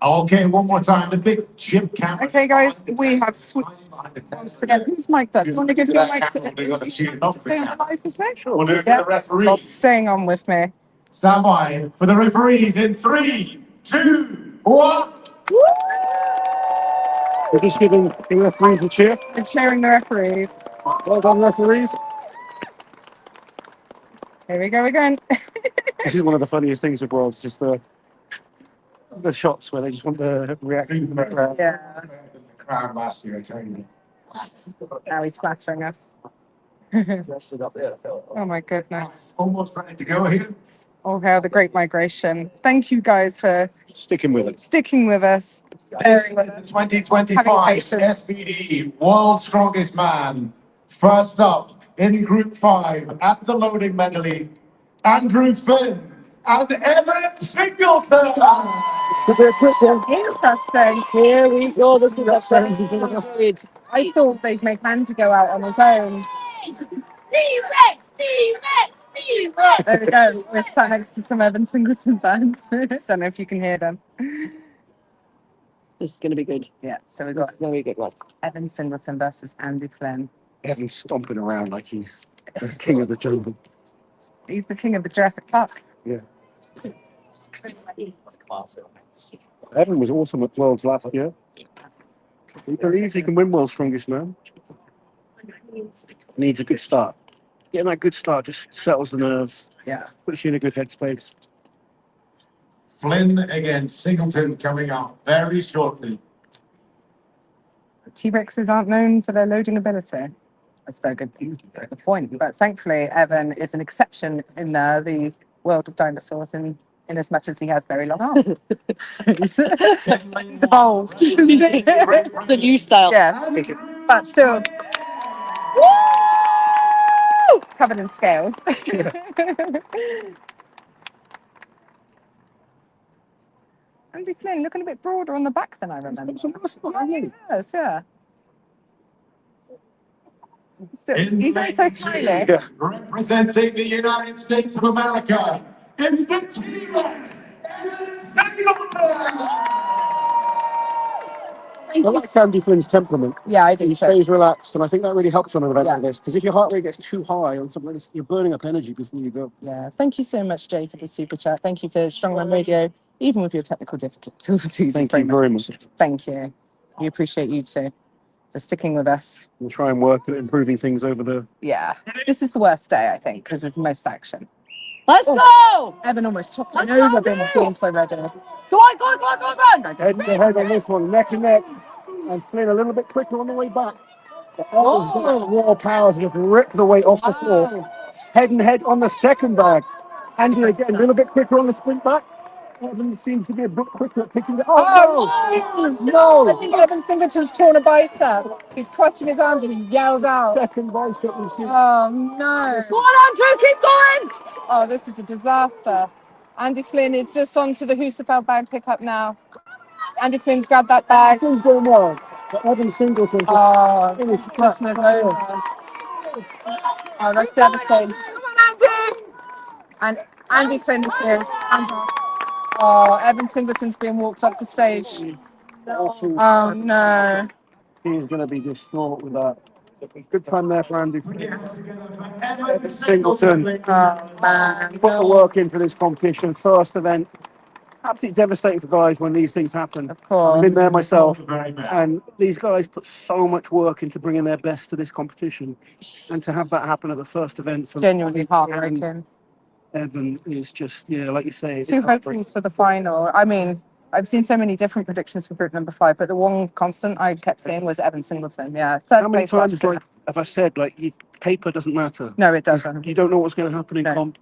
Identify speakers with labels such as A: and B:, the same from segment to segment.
A: Okay, one more time. The big chip camera.
B: Okay, guys, we have switched. Once again, who's mic'd up? Do you want to give your mic to stay on the live with me?
A: Sure. We'll do it for the referees.
B: Not staying on with me.
A: Stand by for the referees in 3, 2, 1.
C: We're just giving the referees a cheer.
B: And cheering the referees.
C: Well done, referees.
B: Here we go again.
C: This is one of the funniest things with Worlds, just the shots where they just want the reaction from the crowd.
B: Yeah.
A: The crowd last year, I tell you.
B: Now he's flattering us. Oh my goodness.
A: Almost ready to go here.
B: Oh, how the great migration. Thank you guys for
C: Sticking with it.
B: sticking with us.
A: This is the 2025 SBD World's Strongest Man. First up in Group 5 at the loading medley, Andrew Finn and Evan Singleton.
C: Should be a quick one.
B: Interesting.
D: Here we go. This is a
B: I thought they'd make Andy go out on his own.
D: T-Rex, T-Rex, T-Rex.
B: There we go. We're sat next to some Evan Singleton fans. Don't know if you can hear them.
D: This is going to be good.
B: Yeah, so we've
D: This
B: got
D: is going to be a good one.
B: Evan Singleton versus Andy Flynn.
C: Evan's stomping around like he's the king of the jungle.
B: He's the king of the Jurassic Park.
C: Yeah. Evan was awesome at Worlds last year. He believes he can win World's Strongest Man. Needs a good start. Getting that good start just settles the nerves.
B: Yeah.
C: Puts you in a good headspace.
A: Flynn against Singleton coming up very shortly.
B: T-Rexes aren't known for their loading ability. That's a very good point. But thankfully, Evan is an exception in the world of dinosaurs in as much as he has very long arms. He's evolved.
D: It's a new style.
B: Yeah, but still covered in scales. Andy Flynn looking a bit broader on the back than I remember. Yeah, he does, yeah. Still, he's always so smiling.
A: Representing the United States of America, it's the T-Rex, Evan Singleton.
C: I like Andy Flynn's temperament.
B: Yeah, I do.
C: He
B: too.
C: stays relaxed, and I think that really helps on an event
B: Yeah.
C: like this. Because if your heart rate gets too high on something like this, you're burning up energy before you go.
B: Yeah, thank you so much, Jay, for the super chat. Thank you for Strongman Radio, even with your technical difficulties.
C: Thank you very much.
B: Thank you. We appreciate you too for sticking with us.
C: We'll try and work at improving things over the.
B: Yeah, this is the worst day, I think, because there's the most action.
D: Let's go!
B: Evan almost toppling
D: Let's
B: over
D: go,
B: being so ready.
D: Go on, go on, go on, go on, go on!
C: Head to head on this one, neck and neck. And Flynn a little bit quicker on the way back. The raw powers just rip the weight off the floor. Head and head on the second bag. Andy again, a little bit quicker on the sprint back. Evan seems to be a bit quicker at picking it up. Oh, no!
B: I think Evan Singleton's torn a bicep. He's clutching his arms and he yelled out.
C: Second bicep we've seen.
B: Oh, no.
D: Go on, Andrew, keep going!
B: Oh, this is a disaster. Andy Flynn is just onto the Husafeld bag pickup now. Andy Flynn's grabbed that bag.
C: Things going well. But Evan Singleton.
B: Oh,
C: in his
B: competition is over. Oh, that's devastating. Come on, Andy! And Andy finishes. Hands off. Oh, Evan Singleton's being walked off the stage. Oh, no.
C: He's going to be distraught with that. Good time there for Andy. Evan Singleton.
B: Oh, man.
C: Put the work in for this competition. First event. Absolutely devastating for guys when these things happen.
B: Of course.
C: I've been there myself. And these guys put so much work into bringing their best to this competition. And to have that happen at the first event.
B: Genuinely heartbreaking.
C: Evan is just, like you say.
B: Two hopefuls for the final. I mean, I've seen so many different predictions for group number 5, but the one constant I kept seeing was Evan Singleton. Yeah.
C: How many times have I said, paper doesn't matter?
B: No, it doesn't.
C: You don't know what's going to happen in comp.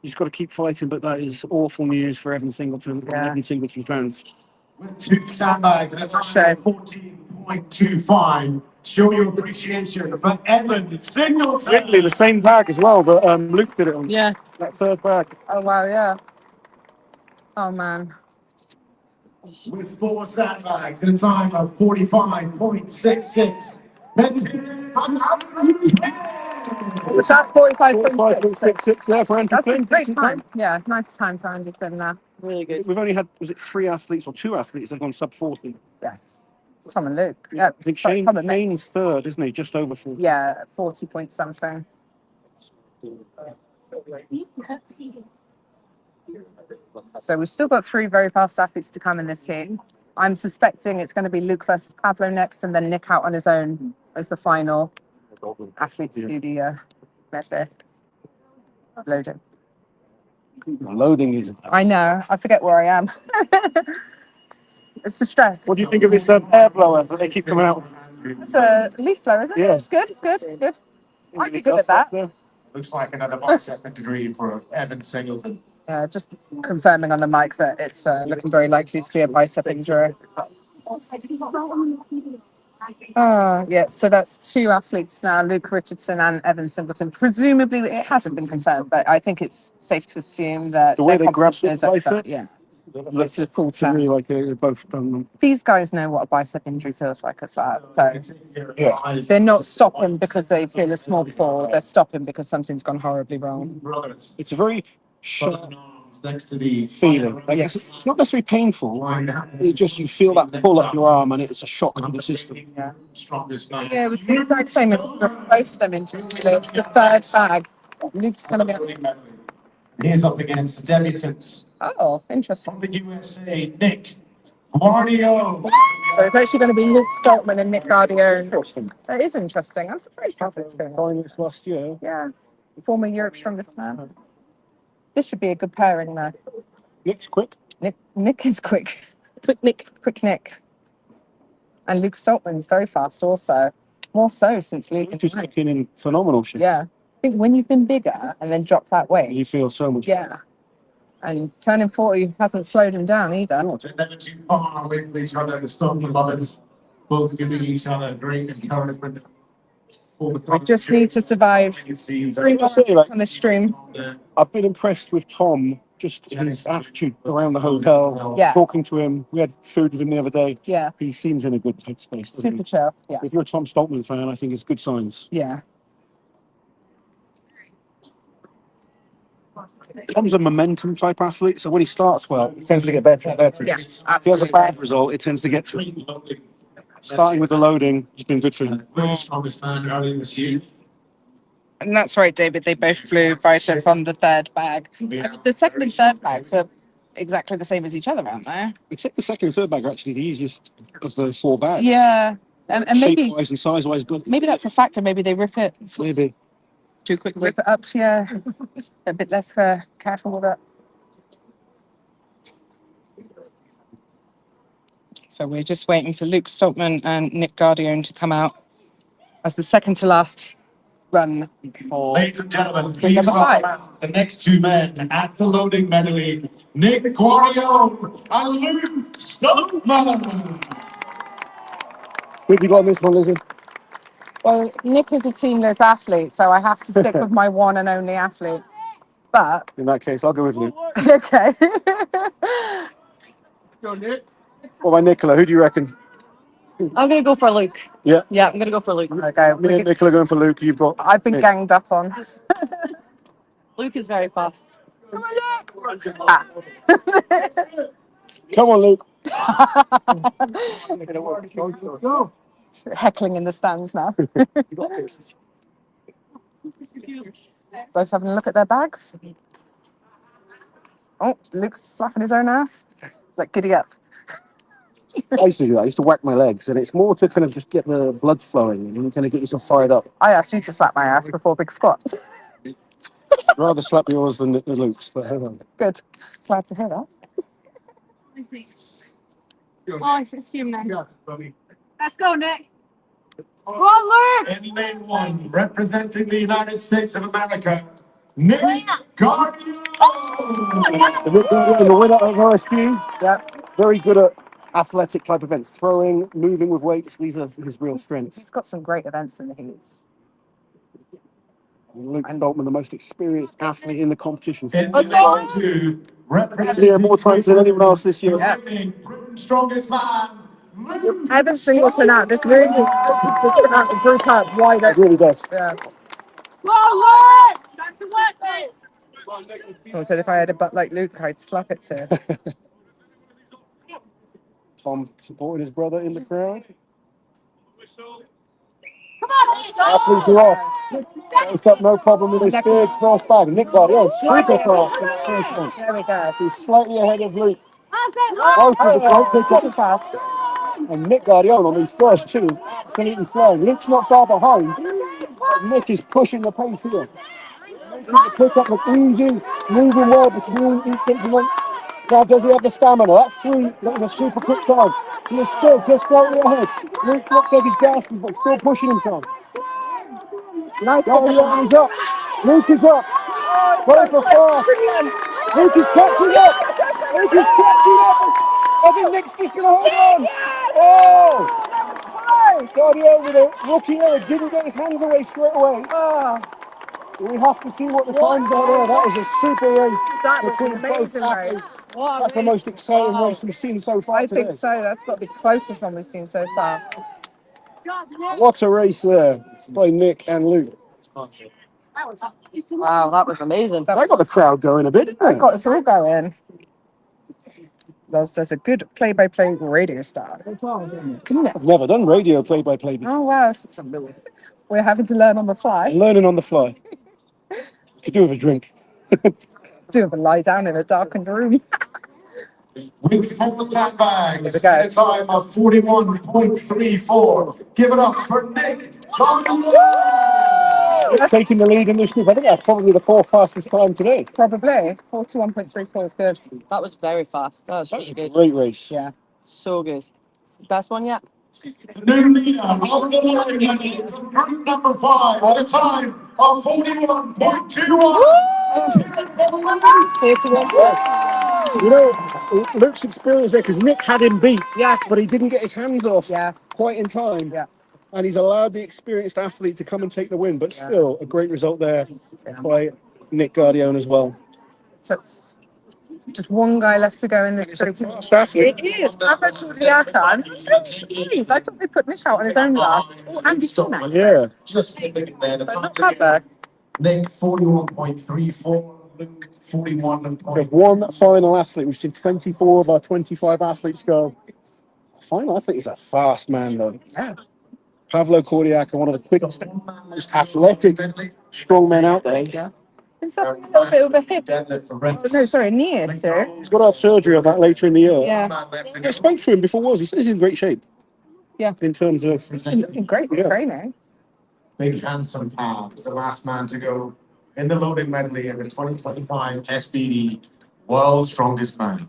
C: You just got to keep fighting, but that is awful news for Evan Singleton and Evan Singleton fans.
A: With 2 sandbags and a time of 14.25. Show your appreciation for Evan Singleton.
C: Literally the same bag as well that Luke did it on.
D: Yeah.
C: That third bag.
B: Oh, wow, yeah. Oh, man.
A: With 4 sandbags and a time of 45.66. Let's hear it from Andrew Flynn.
B: Was that 45.6?
C: 45.66 there for Andy
B: That's
C: Flynn.
B: a great time. Yeah, nice time for Andy Flynn there.
D: Really good.
C: We've only had, was it 3 athletes or 2 athletes that have gone sub 40?
B: Yes. Tom and Luke. Yeah.
C: I think
B: Sorry, Tom and Nick.
C: Shane's third, isn't he? Just over 40.
B: Yeah, 40 point something. So we've still got 3 very fast athletes to come in this heat. I'm suspecting it's going to be Luke versus Pablo next, and then Nick out on his own as the final athlete to do the medley loading.
C: Loading is.
B: I know. I forget where I am. It's the stress.
C: What do you think of this air blower that they keep coming out with?
B: It's a leaf blower, isn't it?
C: Yeah.
B: It's good. It's good. It's good. I'd be good at that.
A: Looks like another bicep injury for Evan Singleton.
B: Just confirming on the mic that it's looking very likely to be a bicep injury. Yeah, so that's 2 athletes now, Luke Richardson and Evan Singleton. Presumably, it hasn't been confirmed, but I think it's safe to assume that
C: The way
B: their
C: they grabbed
B: competition
C: the
B: is over.
C: bicep,
B: Yeah,
C: looks
B: it's a full
C: to me
B: turn.
C: like they've both done them.
B: These guys know what a bicep injury feels like as well. So
C: Yeah.
B: they're not stopping because they feel a small pull. They're stopping because something's gone horribly wrong.
C: It's a very sharp
A: Next to the
C: feeling. Like it's not necessarily painful. It's just you feel that pull up your arm and it's a shock to the system.
B: Yeah.
A: strongest man.
B: Yeah, it was the exact same with both of them, interestingly. It's the 3rd bag. Luke's going to be...
A: He's up against the debutants
B: Oh, interesting.
A: from the USA, Nick Guardio.
B: So it's actually going to be Luke Stoltman and Nick Guardio. That is interesting. I'm surprised it's going
C: Going this last year.
B: Yeah, former Europe's strongest man. This should be a good pairing, though.
C: Nick's quick.
B: Nick is quick. Quick Nick. And Luke Stoltman's very fast also. More so since Luke and
C: He's looking in phenomenal shape.
B: Yeah. I think when you've been bigger and then dropped that weight.
C: You feel so much.
B: Yeah. And turning 40 hasn't slowed him down either.
A: They're never too far away from each other. The Stockman brothers both giving each other great encouragement.
B: We just need to survive 3 more on the stream.
C: I've been impressed with Tom, just his attitude around the hotel,
B: Yeah.
C: talking to him. We had food with him the other day.
B: Yeah.
C: He seems in a good headspace.
B: Super chill. Yeah.
C: If you're a Tom Stoltman fan, I think it's good signs.
B: Yeah.
C: Tom's a momentum type athlete, so when he starts well, he tends to get better and better.
B: Yes,
C: If he has a bad result, it tends to get to him. Starting with the loading has been good for him.
A: Very strongest man early this year.
B: And that's right, David. They both blew biceps on the 3rd bag. I mean, the 2nd and 3rd bags are exactly the same as each other, aren't they?
C: Except the 2nd and 3rd bag are actually the easiest of the 4 bags.
B: Yeah. And maybe
C: Shape-wise and size-wise, good.
B: maybe that's a factor. Maybe they rip it
C: Maybe.
B: too quickly. Rip it up, yeah. A bit less careful with it. So we're just waiting for Luke Stoltman and Nick Guardione to come out as the second to last run for
A: Ladies and gentlemen, please
B: number
A: welcome
B: 5.
A: out the next 2 men at the loading medley, Nick Guardio and Luke Stockman.
C: Who have you got on this one, Lizzie?
B: Well, Nick is a teamless athlete, so I have to stick with my one and only athlete. But
C: In that case, I'll go with Luke.
B: okay.
C: What about Nicola? Who do you reckon?
D: I'm going to go for Luke.
C: Yeah.
D: Yeah, I'm going to go for Luke.
B: Okay.
C: Me and Nicola going for Luke. You've got.
B: I've been
C: Nick.
B: ganged up on.
D: Luke is very fast.
B: Come on, Luke! Ah.
C: Come on, Luke.
B: Heckling in the stands now. Both having a look at their bags. Oh, Luke's slapping his own ass. Like, giddy up.
C: I used to do that. I used to whack my legs, and it's more to kind of just get the blood flowing and kind of get yourself fired up.
B: I asked you to slap my ass before big squat.
C: I'd rather slap yours than the Luke's, but hang on.
B: Good. Glad to hear that.
D: Oh, I see him now. Let's go, Nick. Go on, Luke.
A: In lane 1, representing the United States of America, Nick Guardio.
C: The winner of RSG,
B: Yep.
C: very good at athletic type events, throwing, moving with weights. These are his real strengths.
B: He's got some great events in the heats.
C: Luke Stoltman, the most experienced athlete in the competition.
A: In
D: Let's go.
A: lane 2, representing
C: Here more times than anyone else this year.
B: Yeah.
A: Britain's strongest man, Luke.
B: Evan Singleton out. This really just put out the group up wide
C: It
B: open.
C: really does.
B: Yeah.
D: Go on, Luke. Back to work, mate.
B: I said if I had a butt like Luke, I'd slap it too.
C: Tom supporting his brother in the crowd.
D: Come on,
C: Athletes are off. Goes up, no problem with his big first bag. Nick got it. Super fast in that first one.
B: There we go.
C: He's slightly ahead of Luke.
D: Oh,
C: Both of the great pick
B: Super
C: up.
B: fast.
C: And Nick Guardiola on these first two, absolutely flying. Luke's not far behind. Nick is pushing the pace here. Making the pick up look easy, moving well between each implement. Now, does he have the stamina? That's three. That was a super quick time. He is still just slightly ahead. Luke looks like he's gasping, but still pushing him, Tom.
B: Nice.
C: Guardiola is up. Luke is up. Both are fast. Luke is catching up. Luke is catching up. I think Nick's just going to hold on. Oh! Guardiola with a rookie error didn't get his hands away straight away.
B: Oh,
C: We have to see what the times are there. That was a super race.
B: that was an
C: between both
B: amazing race.
C: athletes. That's the most exciting race we've seen so far
B: I
C: today.
B: think so. That's got to be the closest one we've seen so far.
C: What a race there by Nick and Luke.
E: Wow, that was amazing.
C: That got the crowd going a bit, didn't
B: That
C: it?
B: got us all going. There's a good play-by-play radio star. Couldn't it?
C: I've never done radio play-by-play before.
B: Oh wow, we're having to learn on the fly.
C: Learning on the fly. Could do with a drink.
B: Do have a lie down in a darkened room.
A: With 4 sandbags,
B: Here we go.
A: at a time of 41.34. Give it up for Nick.
C: Taking the lead in this group. I think that's probably the fourth fastest time today.
B: Probably 41.34 is good.
E: That was very fast. That was
C: That was
E: really
C: a
E: good.
C: great race.
B: Yeah.
E: So good. Best one yet?
A: The new leader of the loading medley from group number 5 at a time of 41.21.
C: You know, Luke's experience there because Nick had him beat.
B: Yeah.
C: But he didn't get his hands off quite in time.
B: Yeah.
C: And he's allowed the experienced athlete to come and take the win. But still, a great result there by Nick Guardiola as well.
B: So it's just one guy left to go in this group.
C: Fast athlete.
B: It is. Pablo Cordiaca. I'm surprised. I thought they put Nick out on his own last. Oh, Andy Finau.
C: Yeah.
A: Just there. The
B: But
A: time
B: not
A: to beat
B: Pablo.
A: Nick 41.34. Luke 41.
C: We have one final athlete. We've seen 24 of our 25 athletes go. Final athlete is a fast man, though.
B: Yeah.
C: Pavlo Cordiaca, one of the quickest, most athletic strongmen out there.
B: Yeah. It's suffering a little bit of a hip. Oh, no, sorry, knee issue.
C: He's got to have surgery on that later in the year.
B: Yeah.
C: I spoke to him before. He says he's in great shape.
B: Yeah.
C: In terms of
B: He's looking great for training.
A: Big handsome Pam is the last man to go in the loading medley in the 2025 SBD World's Strongest Man.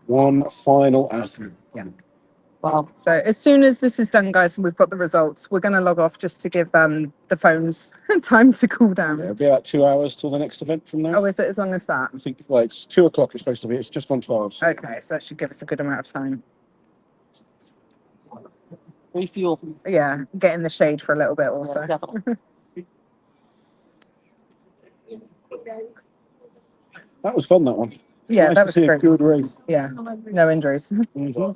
C: one final athlete.
B: Yeah. Wow. So as soon as this is done, guys, and we've got the results, we're going to log off just to give the phones time to cool down.
C: It'll be about 2 hours till the next event from now.
B: Oh, is it as long as that?
C: I think it's 2 o'clock. It's supposed to be. It's just on 12. So.
B: Okay, so that should give us a good amount of time.
E: Refuel.
B: Yeah, get in the shade for a little bit also.
E: Yeah, definitely.
C: That was fun. That one.
B: Yeah,
C: Nice
B: that
C: to
B: was
C: see a
B: great.
C: good race.
B: Yeah, no injuries.
C: Mm-hmm.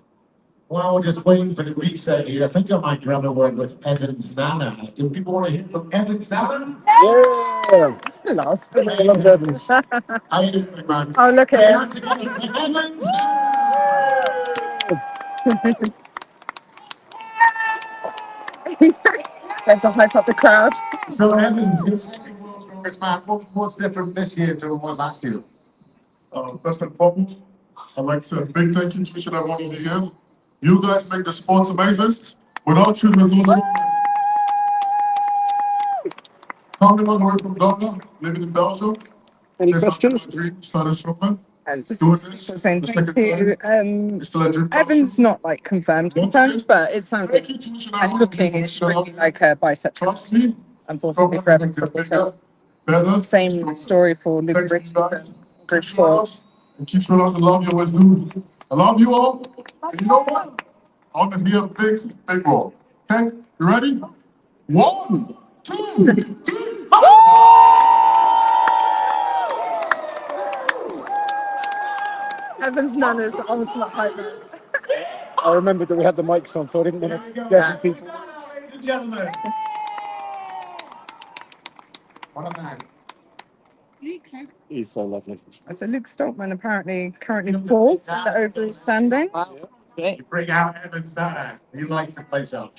A: While we're just waiting for the reset here, I think I might grab a word with Evans Nana. Do people want to hear from Evans Nana?
C: Yeah.
B: Last.
C: I love Evans.
A: How you doing, big man?
B: Oh, look at
A: Once again for Evans.
B: it. Let's hype up the crowd.
A: So Evans, you're second world's strongest man. What's different this year to what was last year?
F: First and foremost, I'd like to say a big thank you to each and every one of you here. You guys make the sports amazing. Without you, there's no coming all the way from Dublin, living in Belgium.
C: Any
F: This is
C: questions?
F: my dream, started Strongman.
B: And
F: Doing this
B: saying
F: the
B: thank
F: second
B: you.
F: time. It's still a dream.
B: Evans not like confirmed, but it sounds
F: Thank
B: like
F: you to each and
B: and
F: every one of
B: looking
F: you.
B: is really like a bicep.
F: Trust me.
B: Unfortunately for Evans, it's
F: Better.
B: same story for Luke
F: Thanks to
B: Bridge.
F: you guys.
B: Group
F: Keep showing
B: 4.
F: us and keep showing us the love you always do. I love you all. And you know what? I want to hear a big roll. Okay? You ready? 1, 2, 3.
B: Evans Nana is the ultimate hype man.
C: I remembered that we had the mics on, so I didn't want to get
A: Ladies and gentlemen. What a man.
C: He's so lovely.
B: So Luke Stockman apparently currently fourth in the overall standings.
E: Wow. Great.
A: You bring out Evans there. He likes to place up.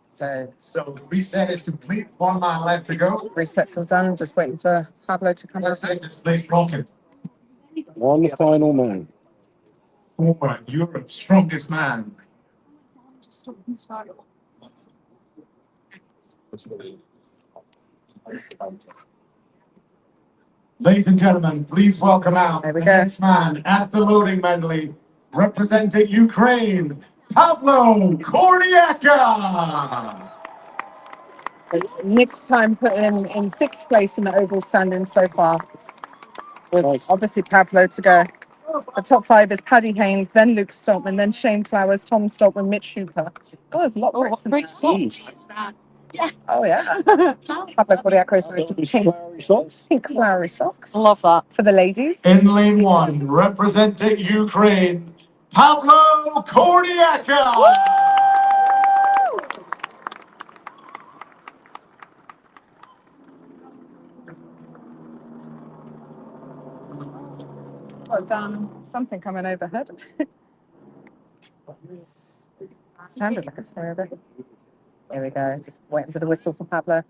B: So
A: So the reset is complete. 1 man left to go.
B: resets all done. Just waiting for Pablo to come
A: Let's
B: back.
A: take this place rocking.
C: One final man.
A: Former Europe's strongest man. Ladies and gentlemen, please welcome out
B: There we
A: the
B: go.
A: next man at the loading medley, representing Ukraine, Pablo Kordiaka.
B: Nick's time put in sixth place in the overall standings so far. With
C: Nice.
B: obviously Pablo to go. The top five is Paddy Haynes, then Luke Stockman, then Shane Flowers, Tom Stockman, Mitch Hooper. God, there's a lot of
E: Oh,
B: Brits
E: what
B: in
E: great
B: there.
E: socks.
B: Oh, yeah. Pablo Kordiaka is wearing
C: His
B: pink,
C: flowery socks.
B: pink flowery socks.
E: Love that.
B: For the ladies.
A: In lane one, representing Ukraine, Pablo Kordiaka.
B: Oh, damn. Something coming overhead. Sounded like it's coming over. Here we go. Just waiting for the whistle for Pablo.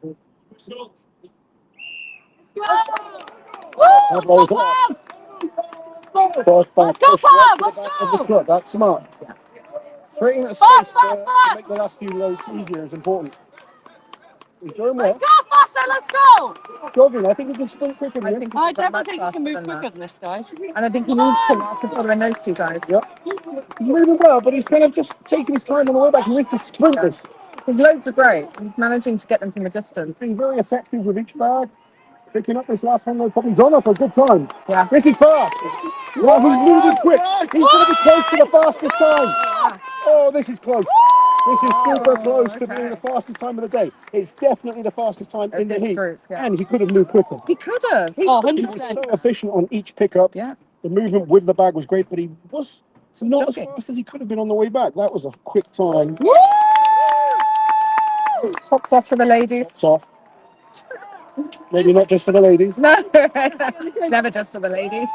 C: Pablo's up. First
D: Let's
C: back
D: go,
C: push right
D: Pab,
C: to the
D: let's
C: back
D: go.
C: of the foot. That's smart. Creating that
D: Fast,
C: space
D: fast,
C: to
D: fast.
C: make the last few loads easier is important. He's doing
D: Let's
C: well.
D: go, faster, let's go.
C: Jogging. I think he can sprint quicker than
B: I
C: this.
B: think
E: I
B: he's got
E: definitely
B: much
E: think you can
B: faster
E: move
B: than
E: quicker
B: that.
E: than this, guys.
B: And I think he needs to after following those two guys.
C: Yep. He's moving well, but he's kind of just taking his time on the way back. He needs to sprint this.
B: His loads are great. He's managing to get them from a distance.
C: Being very effective with each bag. Picking up this last one, though, probably he's on off for a good time.
B: Yeah.
C: This is fast. Well, he's moving quick. He's going to be close to the fastest time. Oh, this is close. This is super close to being the fastest time of the day. It's definitely the fastest time in the
B: this
C: heat.
B: group, yeah.
C: And he could have moved quicker.
B: He could have.
E: Oh,
C: He was
E: 100%.
C: so efficient on each pickup.
B: Yeah.
C: The movement with the bag was great, but he was not
B: jogging.
C: as fast as he could have been on the way back. That was a quick time.
B: Tops off for the ladies.
C: Soft. Maybe not just for the ladies.
B: No, never just for the ladies.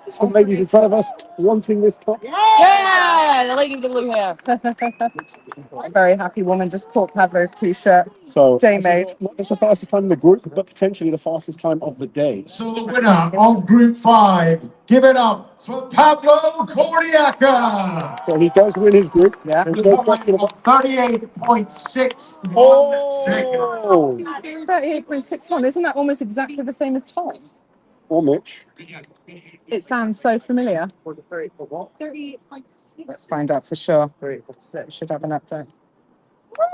C: Some ladies in front of us wanting this top.
E: Yeah, the lady with the blue hair.
B: A very happy woman just caught Pablo's t-shirt.
C: So
B: Day
C: this is
B: made.
C: not just the fastest time in the group, but potentially the fastest time of the day.
A: So the winner of Group 5, give it up for Pablo Kordiaka.
C: So he does win his group.
B: Yeah.
C: There's
A: With
C: no
A: a
C: question
A: time
C: about.
A: of 38.61
C: Oh!
B: 38.61. Isn't that almost exactly the same as Tom?
C: Or Mitch.
B: It sounds so familiar.
D: 38.6.
B: Let's find out for sure. We should have an update.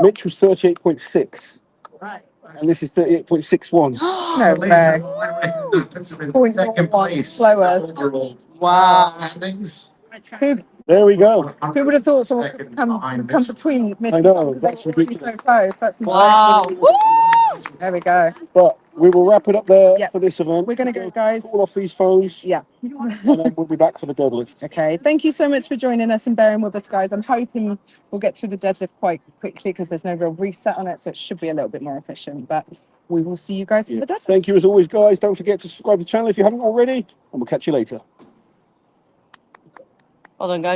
C: Mitch was 38.6. And this is 38.61.
B: No way.
A: Point second place.
B: Slower.
A: Overall
B: Wow.
A: standings.
B: Who
C: There we go.
B: who would have thought someone would come between Mitch
C: I
B: and
C: know,
B: Tom because they
C: that's
B: were already
C: ridiculous.
B: so close. That's
E: Wow.
B: There we go.
C: But we will wrap it up there
B: Yeah.
C: for this event.
B: We're gonna go, guys.
C: Call off these phones.
B: Yeah.
C: And then we'll be back for the deadlift.
B: Okay. Thank you so much for joining us and bearing with us, guys. I'm hoping we'll get through the deadlift quite quickly because there's no real reset on it, so it should be a little bit more efficient. But we will see you guys for the deadlift.
C: Thank you as always, guys. Don't forget to subscribe to the channel if you haven't already. And we'll catch you later.
E: Well done, guys.